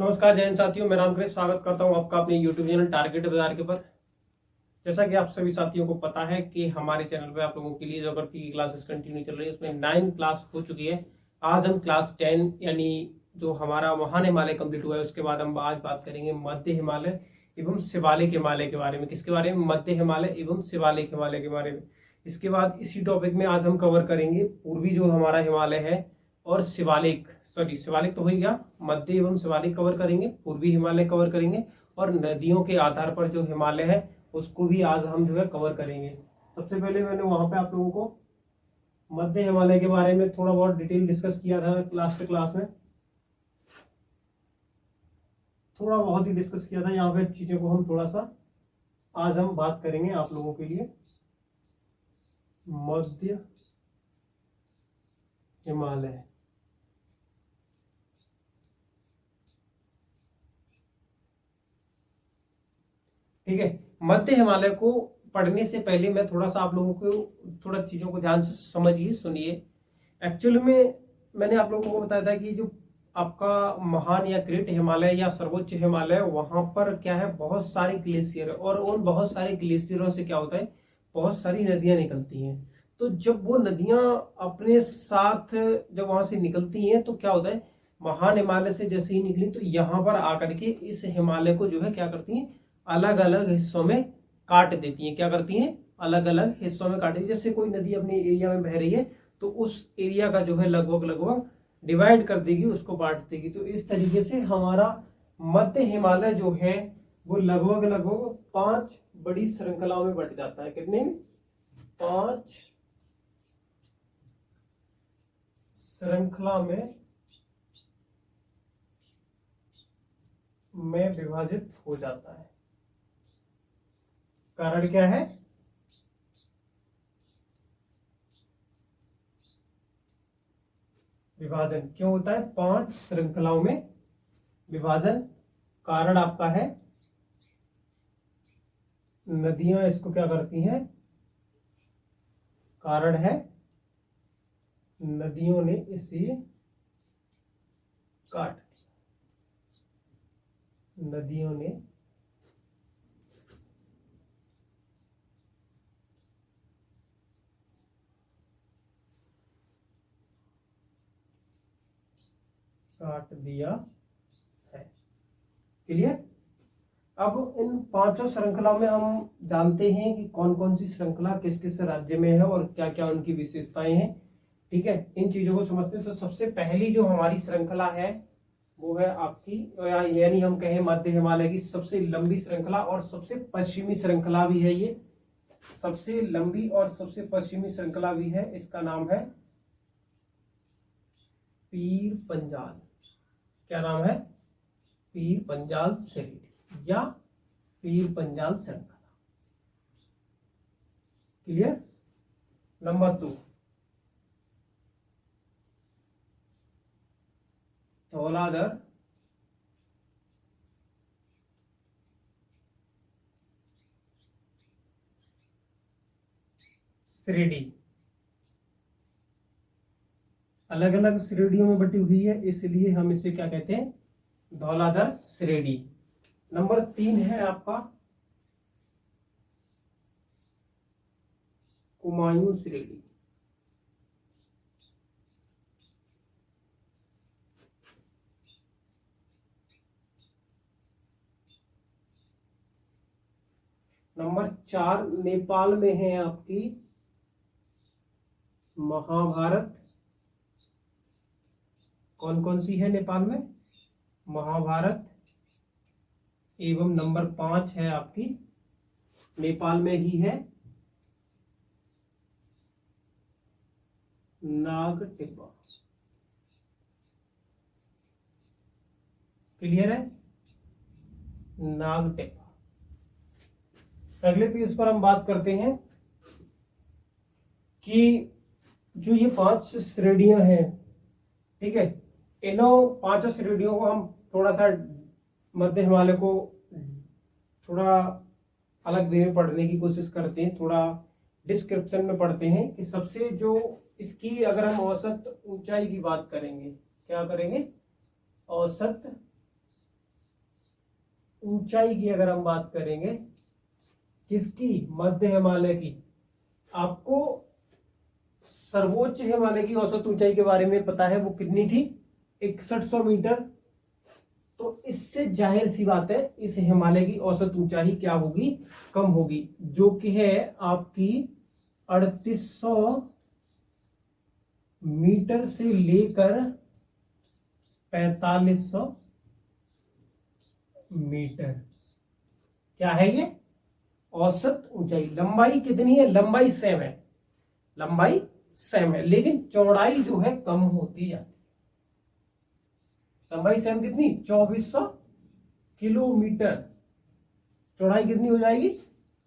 नमस्कार जय हिंद साथियों, मैं राम कृष्ण स्वागत करता हूं आपका अपने YouTube चैनल टारगेट बाजार के पर। जैसा कि आप सभी साथियों को पता है कि हमारे चैनल पे आप लोगों के लिए ज्योग्राफी की क्लासेस कंटिन्यू चल रही है, उसमें 9 क्लास हो चुकी है। आज हम क्लास 10 यानी जो हमारा महान हिमालय कंप्लीट हुआ है उसके बाद हम आज बात करेंगे मध्य हिमालय एवं शिवालिक हिमालय के बारे में। किसके बारे में? मध्य हिमालय एवं शिवालिक हिमालय के बारे में। इसके बाद इसी टॉपिक में आज हम कवर करेंगे पूर्वी जो हमारा हिमालय है और शिवालिक तो हो ही गया, मध्य एवं शिवालिक कवर करेंगे, पूर्वी हिमालय कवर करेंगे और नदियों के आधार पर जो हिमालय है उसको भी आज हम जो है कवर करेंगे। सबसे पहले मैंने वहां पे आप लोगों को मध्य हिमालय के बारे में थोड़ा बहुत डिटेल डिस्कस किया था लास्ट क्लास में, थोड़ा बहुत ही डिस्कस किया था। यहाँ पे चीजों को हम थोड़ा सा आज हम बात करेंगे आप लोगों के लिए। मध्य हिमालय, ठीक है। मध्य हिमालय को पढ़ने से पहले मैं थोड़ा सा आप लोगों को थोड़ा चीजों को ध्यान से समझिए, सुनिए। एक्चुअल में मैंने आप लोगों को बताया था कि जो आपका महान या ग्रेट हिमालय या सर्वोच्च हिमालय, वहां पर क्या है, बहुत सारे ग्लेशियर है और उन बहुत सारे ग्लेशियरों से क्या होता है, बहुत सारी नदियां निकलती हैं। तो जब वो नदियां अपने साथ जब वहां से निकलती हैं तो क्या होता है, महान हिमालय से जैसे ही निकली तो यहाँ पर आकर के इस हिमालय को जो है क्या करती हैं, अलग अलग हिस्सों में काट देती हैं। क्या करती हैं? अलग अलग हिस्सों में काट देती है। जैसे कोई नदी अपने एरिया में बह रही है तो उस एरिया का जो है लगभग लगभग डिवाइड कर देगी, उसको बांट देगी। तो इस तरीके से हमारा मध्य हिमालय जो है वो लगभग लगभग 5 बड़ी श्रृंखलाओं में बट जाता है। कितने? 5 श्रृंखला में विभाजित हो जाता है। कारण क्या है? विभाजन क्यों होता है? 5 श्रृंखलाओं में विभाजन। कारण आपका है नदियां इसको क्या करती हैं, कारण है नदियों ने इसे काट दिया। नदियों ने काट दिया है। क्लियर? अब इन 5 श्रृंखला में हम जानते हैं कि कौन कौन सी श्रृंखला किस किस राज्य में है और क्या क्या उनकी विशेषताएं हैं। ठीक है, इन चीजों को समझते हैं। तो सबसे पहली जो हमारी श्रृंखला है वो है आपकी, यानी हम कहें मध्य हिमालय की सबसे लंबी श्रृंखला और सबसे पश्चिमी श्रृंखला भी है। ये सबसे लंबी और सबसे पश्चिमी श्रृंखला भी है। इसका नाम है पीर पंजाल। क्या नाम है? पीर पंजाल श्रेणी या पीर पंजाल श्रृंखला। क्लियर? नंबर 2, धौलाधर श्रेणी। अलग अलग श्रेणियों में बटी हुई है, इसलिए हम इसे क्या कहते हैं, धौलाधर श्रेणी। नंबर 3 है आपका कुमायूं श्रेणी। नंबर 4 नेपाल में है आपकी महाभारत। कौन कौन सी है नेपाल में? महाभारत। एवं नंबर 5 है आपकी नेपाल में ही है नागटिब्बा। क्लियर है? नागटिब्बा। अगले पेज पर हम बात करते हैं कि जो ये 5 श्रेणियां हैं, ठीक है, इन्हों 5 श्रेणियों को हम थोड़ा सा मध्य हिमालय को थोड़ा अलग वे में पढ़ने की कोशिश करते हैं, थोड़ा डिस्क्रिप्शन में पढ़ते हैं कि सबसे जो इसकी अगर हम औसत ऊंचाई की बात करेंगे, क्या करेंगे, औसत ऊंचाई की अगर हम बात करेंगे, किसकी, मध्य हिमालय की, आपको सर्वोच्च हिमालय की औसत ऊंचाई के बारे में पता है, वो कितनी थी, 6100 मीटर। तो इससे जाहिर सी बात है इस हिमालय की औसत ऊंचाई क्या होगी, कम होगी, जो कि है आपकी 3800 मीटर से लेकर 4500 मीटर। क्या है ये, औसत ऊंचाई। लंबाई कितनी है, लंबाई सेम है, लंबाई सेम है, लेकिन चौड़ाई जो है कम होती जाती है। लंबाई सेम कितनी, 2400 किलोमीटर, चौड़ाई कितनी हो जाएगी,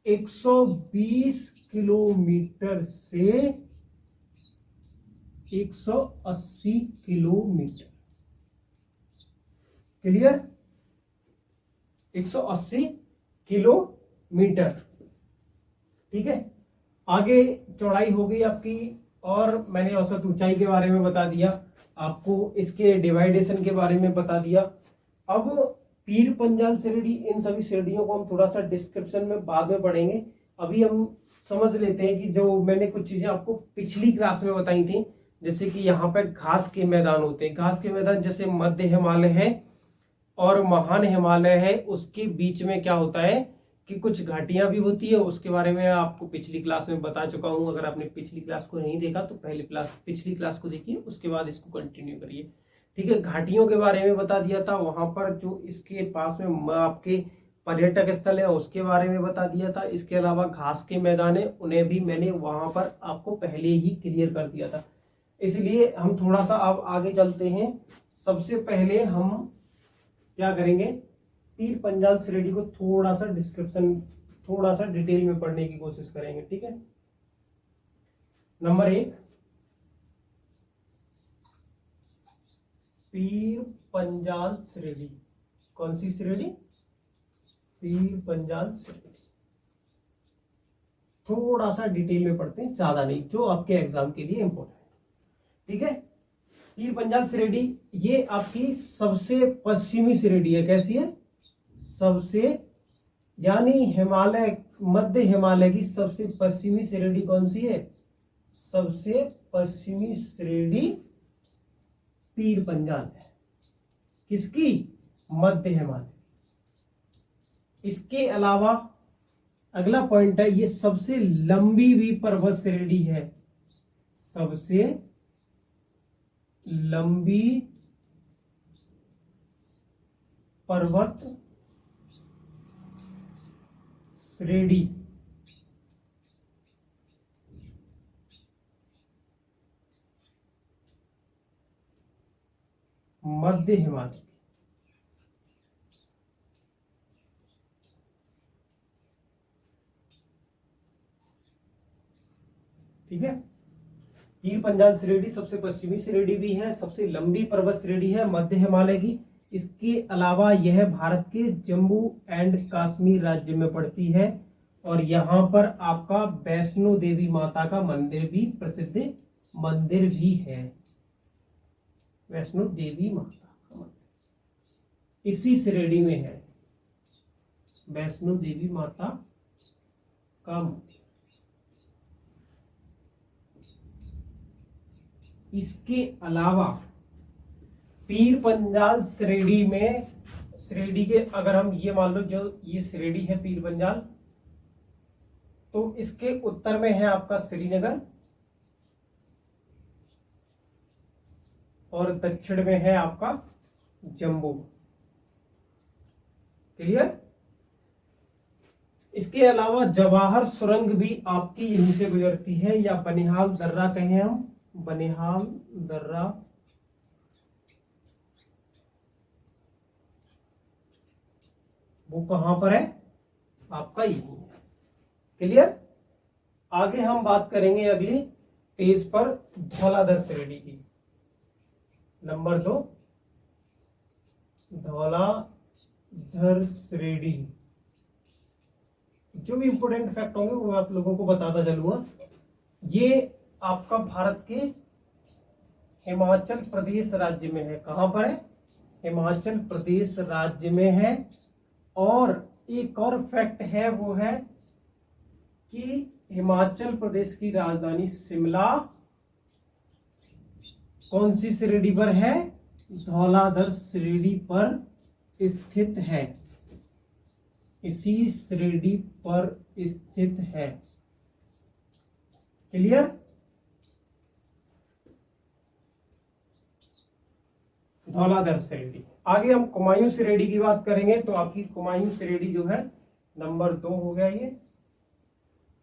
120 किलोमीटर से 180 किलोमीटर। Clear, 180 kilometre. ठीक है, आगे चौड़ाई हो गई आपकी, और मैंने औसत ऊंचाई के बारे में बता दिया आपको, इसके डिवाइडेशन के बारे में बता दिया। अब पीर पंजाल श्रेणी, इन सभी श्रेणियों को हम थोड़ा सा डिस्क्रिप्शन में बाद में पढ़ेंगे। अभी हम समझ लेते हैं कि जो मैंने कुछ चीजें आपको पिछली क्लास में बताई थी, जैसे कि यहाँ पे घास के मैदान होते हैं, घास के मैदान जैसे मध्य हिमालय है और महान हिमालय है, उसके बीच में क्या होता है कि कुछ घाटियां भी होती है, उसके बारे में आपको पिछली क्लास में बता चुका हूं। अगर आपने पिछली क्लास को नहीं देखा तो पहले पिछली क्लास को देखिए, उसके बाद इसको कंटिन्यू करिए। ठीक है, घाटियों के बारे में बता दिया था, वहां पर जो इसके पास में आपके पर्यटक स्थल है उसके बारे में बता दिया था। इसके अलावा घास के मैदान है, उन्हें भी मैंने वहां पर आपको पहले ही क्लियर कर दिया था। इसलिए हम थोड़ा सा अब आगे चलते हैं। सबसे पहले हम क्या करेंगे, पीर पंजाल श्रेणी को थोड़ा सा डिस्क्रिप्शन, थोड़ा सा डिटेल में पढ़ने की कोशिश करेंगे। ठीक है, नंबर 1, पीर पंजाल श्रेणी। कौन सी श्रेणी, पीर पंजाल श्रेणी। थोड़ा सा डिटेल में पढ़ते हैं, ज्यादा नहीं, जो आपके एग्जाम के लिए इंपॉर्टेंट। ठीक है, पीर पंजाल श्रेणी ये आपकी सबसे पश्चिमी श्रेणी है। कैसी है, सबसे, यानी हिमालय, मध्य हिमालय की सबसे पश्चिमी श्रेणी कौन सी है, सबसे पश्चिमी श्रेणी पीर पंजाल है। किसकी, मध्य हिमालय। इसके अलावा अगला पॉइंट है, ये सबसे लंबी भी पर्वत श्रेणी है, सबसे लंबी पर्वत श्रेणी मध्य हिमालय। ठीक है, पीर पंजाल श्रेणी सबसे पश्चिमी श्रेणी भी है, सबसे लंबी पर्वत श्रेणी है मध्य हिमालय की। इसके अलावा यह भारत के जम्मू एंड कश्मीर राज्य में पड़ती है, और यहाँ पर आपका वैष्णो देवी माता का मंदिर भी, प्रसिद्ध मंदिर भी है, वैष्णो देवी माता का मंदिर इसी श्रेणी में है, वैष्णो देवी माता का मंदिर। इसके अलावा पीर पंजाल श्रेणी में, श्रेणी के अगर हम ये मान लो, जो ये श्रेणी है पीर पंजाल, तो इसके उत्तर में है आपका श्रीनगर और दक्षिण में है आपका जम्मू। क्लियर, इसके अलावा जवाहर सुरंग भी आपकी यहीं से गुजरती है, या बनिहाल दर्रा कहें हम, बनिहाल दर्रा, वो कहां पर है, आपका यही है। क्लियर, आगे हम बात करेंगे अगली पेज पर धौलाधर श्रेणी की। नंबर 2, धौलाधर श्रेणी। जो भी इंपोर्टेंट फैक्ट होंगे वो आप लोगों को बताता चलूंगा। ये आपका भारत के हिमाचल प्रदेश राज्य में है। कहां पर है, हिमाचल प्रदेश राज्य में है, और एक और फैक्ट है, वो है कि हिमाचल प्रदेश की राजधानी शिमला कौन सी श्रेणी पर है? धौलाधर श्रेणी पर स्थित है, इसी श्रेणी पर स्थित है। क्लियर? धौलाधर श्रेणी। आगे हम कुमायूं श्रेणी की बात करेंगे, तो आपकी कुमायूं श्रेणी जो है नंबर 2 हो गया,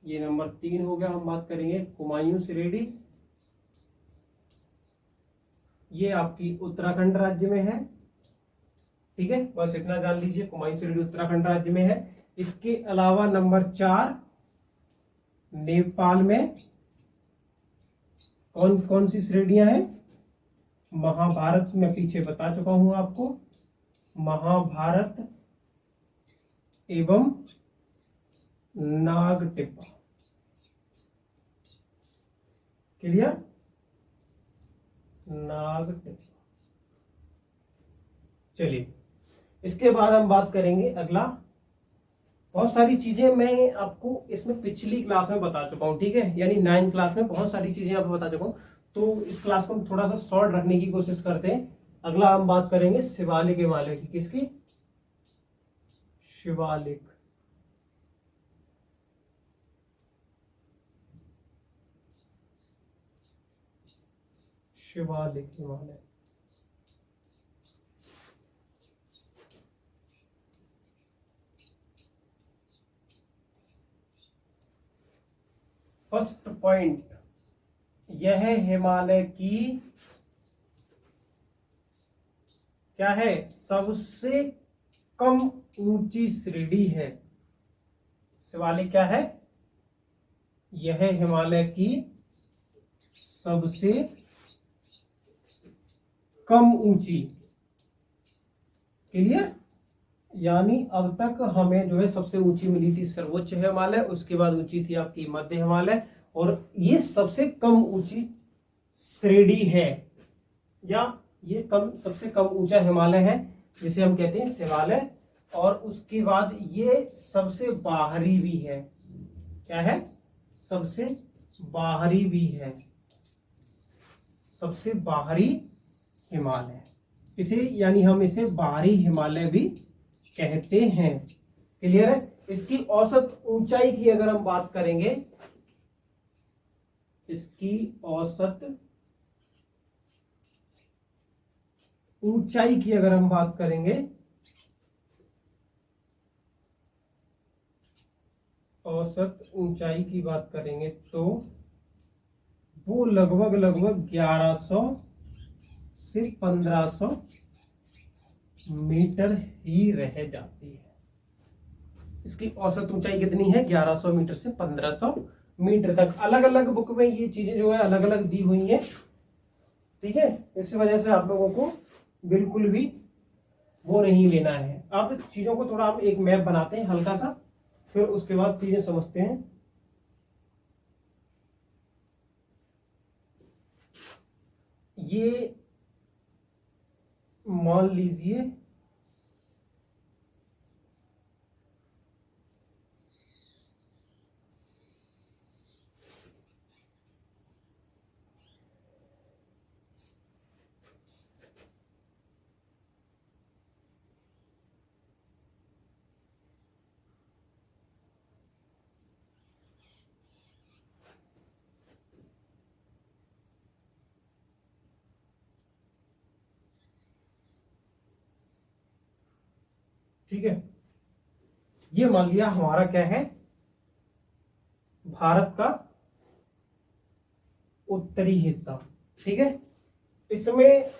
ये नंबर 3 हो गया। हम बात करेंगे कुमायूं श्रेणी, ये आपकी उत्तराखंड राज्य में है। ठीक है, बस इतना जान लीजिए, कुमायूं श्रेणी उत्तराखंड राज्य में है। इसके अलावा नंबर 4 नेपाल में कौन कौन सी श्रेणियां हैं? महाभारत में पीछे बता चुका हूं आपको, महाभारत एवं नागटिप्पा। क्लियर? नागटिप्पा। चलिए, इसके बाद हम बात करेंगे अगला। बहुत सारी चीजें मैं आपको इसमें पिछली क्लास में बता चुका हूं, ठीक है, यानी 9th क्लास में बहुत सारी चीजें आपको बता चुका हूं। तो इस क्लास को हम थोड़ा सा शॉर्ट रखने की कोशिश करते हैं। अगला हम बात करेंगे शिवालिक हिमालय की। किसकी? शिवालिक। शिवालिक हिमालय। फर्स्ट पॉइंट, यह हिमालय की क्या है? सबसे कम ऊंची श्रेणी है। शिवालिक क्या है? यह हिमालय की सबसे कम ऊंची। क्लियर? यानी अब तक हमें जो है सबसे ऊंची मिली थी सर्वोच्च हिमालय, उसके बाद ऊंची थी आपकी मध्य हिमालय, और ये सबसे कम ऊंची श्रेणी है, या ये सबसे कम ऊंचा हिमालय है, जिसे हम कहते हैं शिवालय। और उसके बाद ये सबसे बाहरी भी है। क्या है? सबसे बाहरी भी है, सबसे बाहरी हिमालय। इसे यानी हम इसे बाहरी हिमालय भी कहते हैं। क्लियर है? इसकी औसत ऊंचाई की अगर हम बात करेंगे, इसकी औसत ऊंचाई की अगर हम बात करेंगे, औसत ऊंचाई की बात करेंगे तो वो लगभग 1100 से 1500 मीटर ही रह जाती है। इसकी औसत ऊंचाई कितनी है? 1100 मीटर से 1500 मीटर तक। अलग अलग बुक में ये चीजें जो है अलग अलग दी हुई हैं, ठीक है। इस वजह से आप लोगों को बिल्कुल भी वो नहीं लेना है। आप चीजों को थोड़ा हम एक मैप बनाते हैं हल्का सा, फिर उसके बाद चीजें समझते हैं। ये मान लीजिए ठीक है, ये मान लिया हमारा क्या है, भारत का उत्तरी हिस्सा। ठीक है, इसमें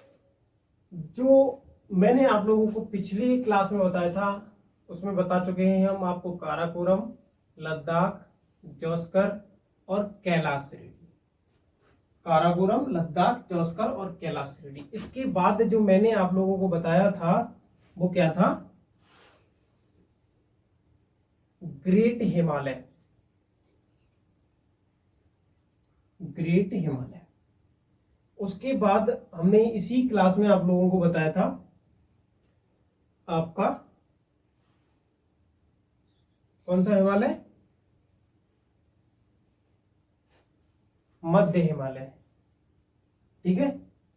जो मैंने आप लोगों को पिछली क्लास में बताया था उसमें बता चुके हैं हम आपको काराकोरम, लद्दाख, जोस्कर और कैलाश श्रेणी। काराकोरम, लद्दाख, जोस्कर और कैलाश श्रेणी। इसके बाद जो मैंने आप लोगों को बताया था वो क्या था? ग्रेट हिमालय। ग्रेट हिमालय। उसके बाद हमने इसी क्लास में आप लोगों को बताया था आपका कौन सा हिमालय? मध्य हिमालय। ठीक है,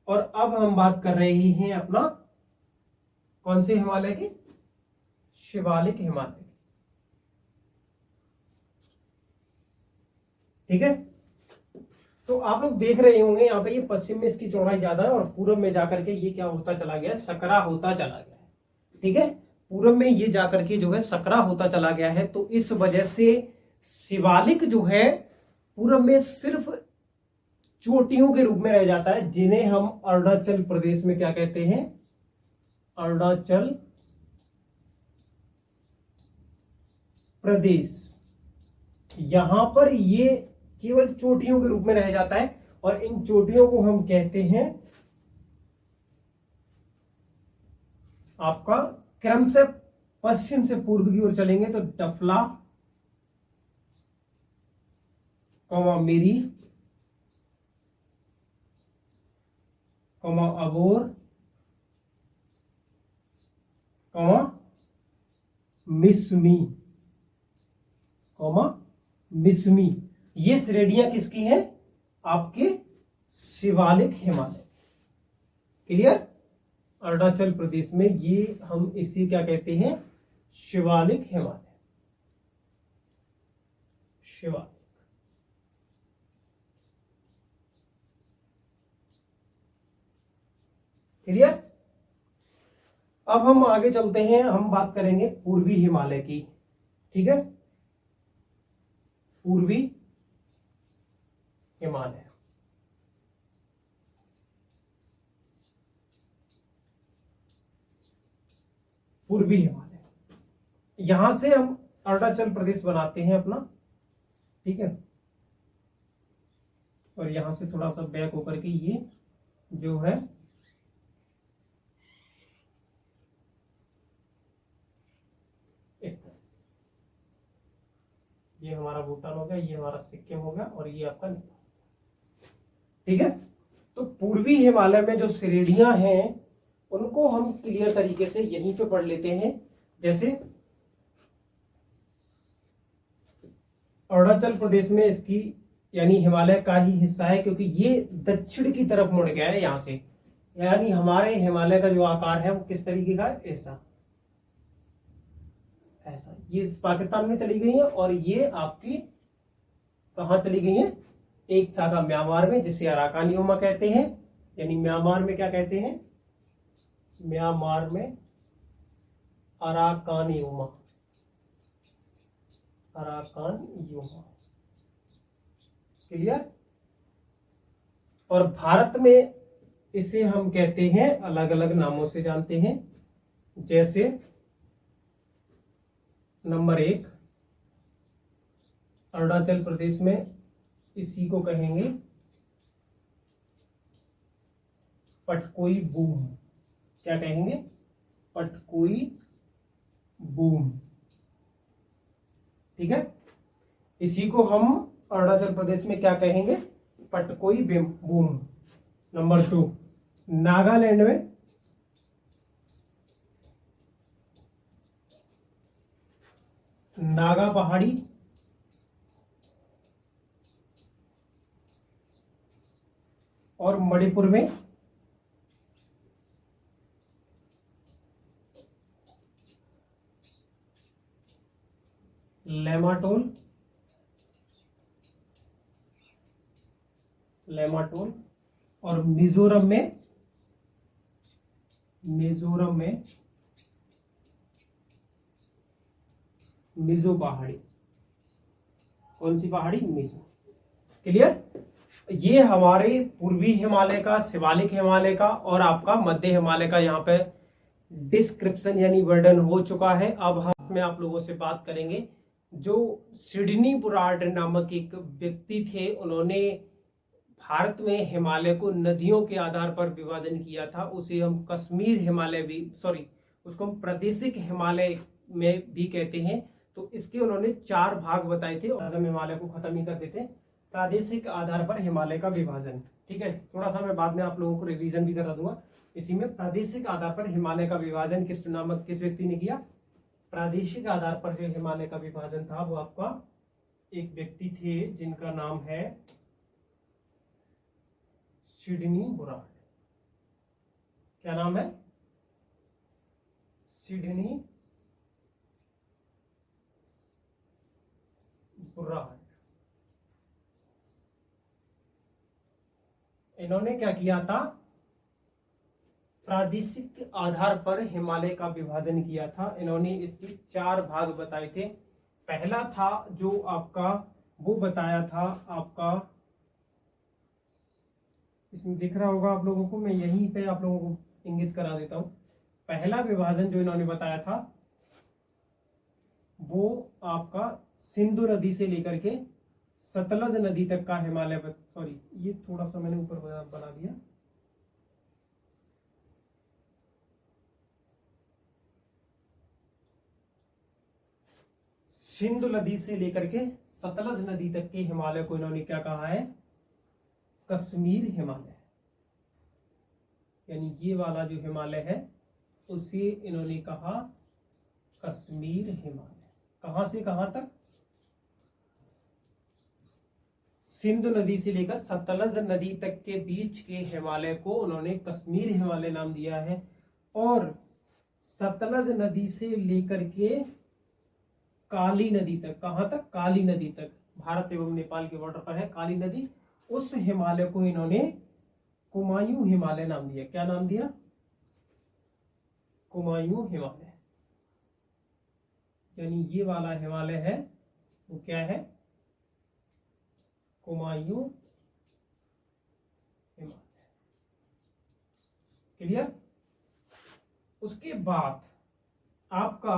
और अब हम बात कर रहे हैं अपना कौन से हिमालय की? शिवालिक हिमालय। ठीक है, तो आप लोग देख रहे होंगे यहाँ पे ये पश्चिम में इसकी चौड़ाई ज्यादा है और पूर्व में जाकर के ये क्या होता चला गया है? सकरा होता चला गया है। ठीक है, पूर्व में ये जाकर के जो है सकरा होता चला गया है, तो इस वजह से शिवालिक जो है पूर्व में सिर्फ चोटियों के रूप में रह जाता है, जिन्हें हम अरुणाचल प्रदेश में क्या कहते हैं? अरुणाचल प्रदेश। यहां पर ये केवल चोटियों के रूप में रह जाता है और इन चोटियों को हम कहते हैं आपका क्रम से पश्चिम से पूर्व की ओर चलेंगे तो डफला, मिरी, अबोर, मिसमी, मिसमी, ये श्रेणियां किसकी हैं? आपके शिवालिक हिमालय। क्लियर? अरुणाचल प्रदेश में ये हम इसे क्या कहते हैं? शिवालिक हिमालय। शिवालिक। क्लियर? अब हम आगे चलते हैं, हम बात करेंगे पूर्वी हिमालय की। ठीक है, पूर्वी हिमालय। पूर्वी हिमालय, यहां से हम अरुणाचल प्रदेश बनाते हैं अपना। ठीक है, और यहां से थोड़ा सा बैक होकर के ये जो है इस तरह, ये हमारा भूटान हो गया, ये हमारा सिक्किम हो गया और ये आपका नेपाल। ठीक है, तो पूर्वी हिमालय में जो श्रेणियां हैं उनको हम क्लियर तरीके से यहीं पे पढ़ लेते हैं। जैसे अरुणाचल प्रदेश में इसकी यानी हिमालय का ही हिस्सा है, क्योंकि ये दक्षिण की तरफ मुड़ गया है यहां से, यानी हमारे हिमालय का जो आकार है वो किस तरीके का है? ऐसा, ऐसा। ये पाकिस्तान में चली गई है और ये आपकी कहां चली गई है? एक शाखा म्यांमार में, जिसे अराकानियोमा कहते हैं, यानी म्यांमार में क्या कहते हैं? म्यांमार में अराकानियोमा, अराकानियोमा। क्लियर? और भारत में इसे हम कहते हैं अलग अलग नामों से जानते हैं, जैसे नंबर 1 अरुणाचल प्रदेश में इसी को कहेंगे पटकोई बूम। क्या कहेंगे? पटकोई बूम। ठीक है, इसी को हम अरुणाचल प्रदेश में क्या कहेंगे? पटकोई बूम। नंबर 2 नागालैंड में नागा पहाड़ी, और मणिपुर में लेमाटोल, और मिजोरम में मिजो पहाड़ी। कौन सी पहाड़ी? मिजो। क्लियर? ये हमारे पूर्वी हिमालय का, शिवालिक हिमालय का और आपका मध्य हिमालय का यहाँ पे डिस्क्रिप्शन यानी वर्णन हो चुका है। अब हम आप लोगों से बात करेंगे जो सिडनी पुराड नामक एक व्यक्ति थे, उन्होंने भारत में हिमालय को नदियों के आधार पर विभाजन किया था। उसे हम कश्मीर हिमालय भी, उसको हम प्रादेशिक हिमालय में भी कहते हैं। तो इसके उन्होंने 4 भाग बताए थे और हम हिमालय को खत्म ही कर देते हैं। प्रादेशिक आधार पर हिमालय का विभाजन। ठीक है, थोड़ा सा मैं बाद में आप लोगों को रिवीजन भी करा दूंगा। इसी में प्रादेशिक आधार पर हिमालय का विभाजन किस व्यक्ति ने किया? प्रादेशिक आधार पर जो हिमालय का विभाजन था वो आपका एक व्यक्ति थे जिनका नाम है सिडनी बुराड। क्या नाम है? Sydney Burrard. इन्होंने क्या किया था? प्रादेशिक आधार पर हिमालय का विभाजन किया था। इन्होंने इसके 4 भाग बताए थे। पहला था जो आपका वो बताया था आपका, इसमें दिख रहा होगा आप लोगों को, मैं यहीं पे आप लोगों को इंगित करा देता हूं। पहला विभाजन जो इन्होंने बताया था वो आपका सिंधु नदी से लेकर के सतलज नदी तक का हिमालय, सॉरी ये थोड़ा सा मैंने ऊपर बना दिया, सिंधु नदी से लेकर के सतलज नदी तक के हिमालय को इन्होंने क्या कहा है? कश्मीर हिमालय। यानी ये वाला जो हिमालय है उसे इन्होंने कहा कश्मीर हिमालय। कहां से कहां तक? सिंधु नदी से लेकर सतलज नदी तक के बीच के हिमालय को उन्होंने कश्मीर हिमालय नाम दिया है। और सतलज नदी से लेकर के काली नदी तक, कहां तक? काली नदी तक, भारत एवं नेपाल के बॉर्डर पर है काली नदी, उस हिमालय को इन्होंने कुमायूं हिमालय नाम दिया। क्या नाम दिया? कुमायूं हिमालय। यानी ये वाला हिमालय है वो क्या है? कुमायूं हिमालय। क्लियर? उसके बाद आपका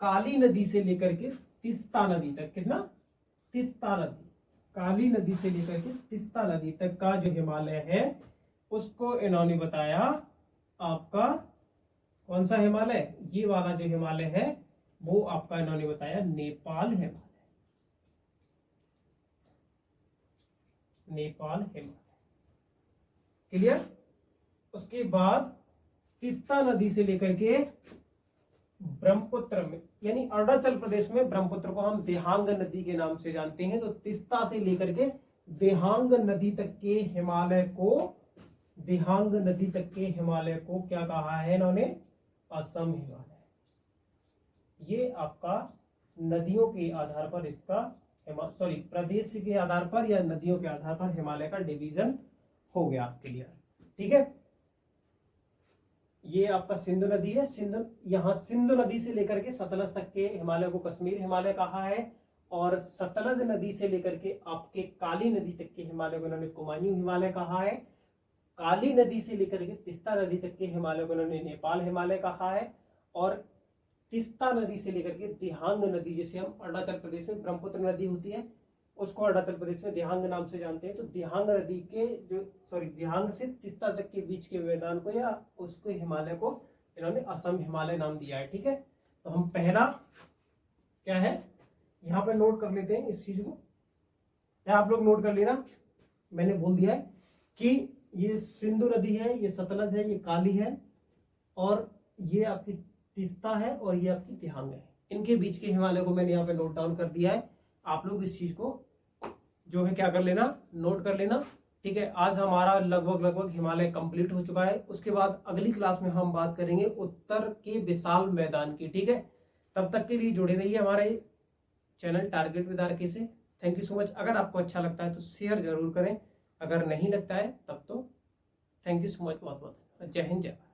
काली नदी से लेकर के तीस्ता नदी तक, कितना? तीस्ता नदी, काली नदी से लेकर के तीस्ता नदी तक का जो हिमालय है उसको इन्होंने बताया आपका कौन सा हिमालय? ये वाला जो हिमालय है वो आपका इन्होंने बताया नेपाल हिमालय। नेपाल हिमालय। क्लियर? उसके बाद तीस्ता नदी से लेकर के ब्रह्मपुत्र में, यानी अरुणाचल प्रदेश में ब्रह्मपुत्र को हम देहांग नदी के नाम से जानते हैं, तो तीस्ता से लेकर के देहांग नदी तक के हिमालय को, देहांग नदी तक के हिमालय को क्या कहा है इन्होंने? असम हिमालय। ये आपका नदियों के आधार पर इसका, सॉरी प्रदेश के आधार पर या नदियों के आधार पर हिमालय का डिवीजन हो गया। क्लियर? ठीक है। ये आपका सिंधु नदी है, सिंधु नदी से लेकर के सतलज तक के हिमालय को कश्मीर हिमालय कहा है। और सतलज नदी से लेकर के आपके काली नदी तक के हिमालय को इन्होंने कुमायूं हिमालय कहा है। काली नदी से लेकर के तीस्ता नदी तक के हिमालय को इन्होंने नेपाल हिमालय कहा है। और तीस्ता नदी से लेकर के देहांग नदी, जिसे हम अरुणाचल प्रदेश में ब्रह्मपुत्र नदी होती है उसको अरुणाचल प्रदेश में देहांग नाम से जानते हैं, तो देहांग नदी के देहांग से तीस्ता तक के बीच के मैदान को या उसको हिमालय को इन्होंने असम हिमालय नाम दिया है। ठीक है, तो हम पहला क्या है यहाँ पे नोट कर लेते हैं इस चीज को, या आप लोग नोट कर लेना। मैंने बोल दिया है कि ये सिंधु नदी है, ये सतलज है, ये काली है, और ये आपकी तीस्ता है, और ये आपकी देहांग है। इनके बीच के हिमालय को मैंने यहाँ पे नोट डाउन कर दिया है। आप लोग इस चीज को जो है क्या कर लेना, नोट कर लेना। ठीक है, आज हमारा लगभग हिमालय कंप्लीट हो चुका है। उसके बाद अगली क्लास में हम बात करेंगे उत्तर के विशाल मैदान की। ठीक है, तब तक के लिए जुड़े रहिए हमारे चैनल टारगेट विद आर के से। Thank you so much. अगर आपको अच्छा लगता है तो शेयर जरूर करें, अगर नहीं लगता है तब तो थैंक यू सो मच, बहुत बहुत जय हिंद जय भारत।